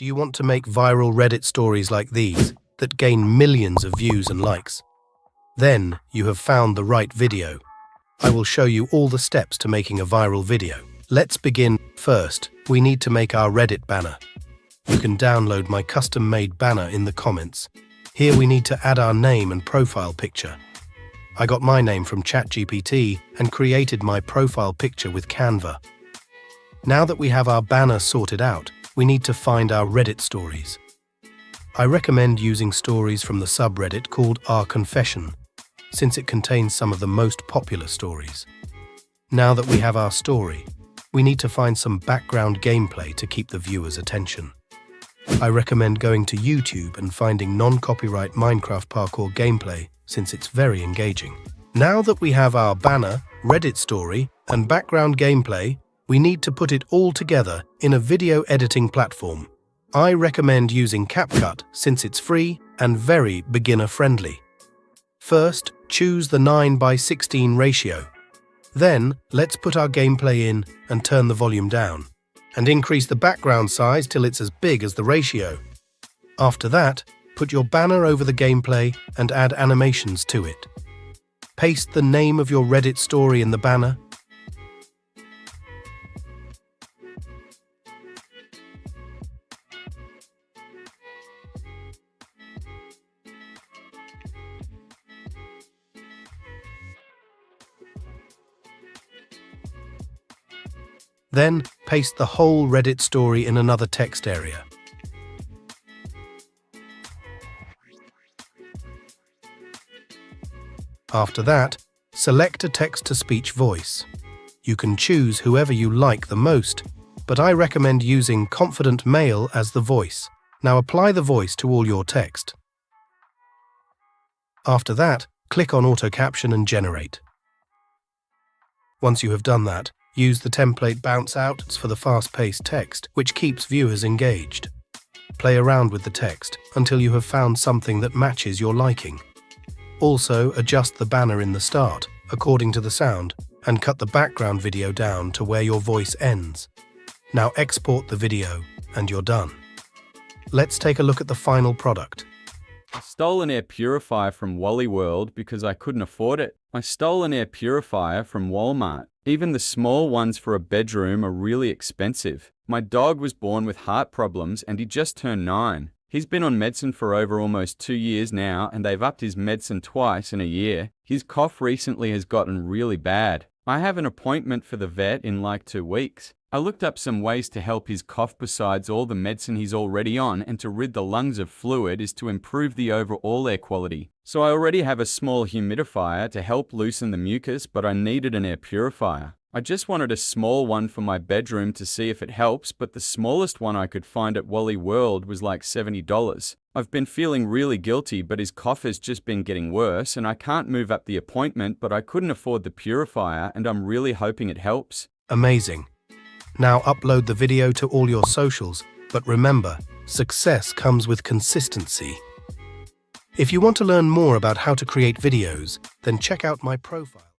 Do you want to make viral Reddit stories like these that gain millions of views and likes? Then you have found the right video. I will show you all the steps to making a viral video. Let's begin. First, we need to make our Reddit banner. You can download my custom-made banner in the comments. Here we need to add our name and profile picture. I got my name from ChatGPT and created my profile picture with Canva. Now that we have our banner sorted out, we need to find our Reddit stories. I recommend using stories from the subreddit called Our Confession, since it contains some of the most popular stories. Now that we have our story, we need to find some background gameplay to keep the viewer's attention. I recommend going to YouTube and finding non-copyright Minecraft parkour gameplay, since it's very engaging. Now that we have our banner, Reddit story, and background gameplay, we need to put it all together in a video editing platform. I recommend using CapCut since it's free and very beginner-friendly. First, choose the 9:16 ratio. Then, let's put our gameplay in and turn the volume down, and increase the background size till it's as big as the ratio. After that, put your banner over the gameplay and add animations to it. Paste the name of your Reddit story in the banner. Then, paste the whole Reddit story in another text area. After that, select a text-to-speech voice. You can choose whoever you like the most, but I recommend using confident male as the voice. Now apply the voice to all your text. After that, click on Auto Caption and Generate. Once you have done that, use the template bounce outs for the fast-paced text, which keeps viewers engaged. Play around with the text until you have found something that matches your liking. Also, adjust the banner in the start, according to the sound, and cut the background video down to where your voice ends. Now export the video, and you're done. Let's take a look at the final product. I stole an air purifier from Wally World because I couldn't afford it. I stole an air purifier from Walmart. Even the small ones for a bedroom are really expensive. My dog was born with heart problems and he just turned 9. He's been on medicine for over almost 2 years now and they've upped his medicine twice in a year. His cough recently has gotten really bad. I have an appointment for the vet in like 2 weeks. I looked up some ways to help his cough besides all the medicine he's already on, and to rid the lungs of fluid is to improve the overall air quality. So I already have a small humidifier to help loosen the mucus, but I needed an air purifier. I just wanted a small one for my bedroom to see if it helps, but the smallest one I could find at Wally World was like $70. I've been feeling really guilty, but his cough has just been getting worse and I can't move up the appointment, but I couldn't afford the purifier and I'm really hoping it helps. Amazing. Now upload the video to all your socials, but remember, success comes with consistency. If you want to learn more about how to create videos, then check out my profile.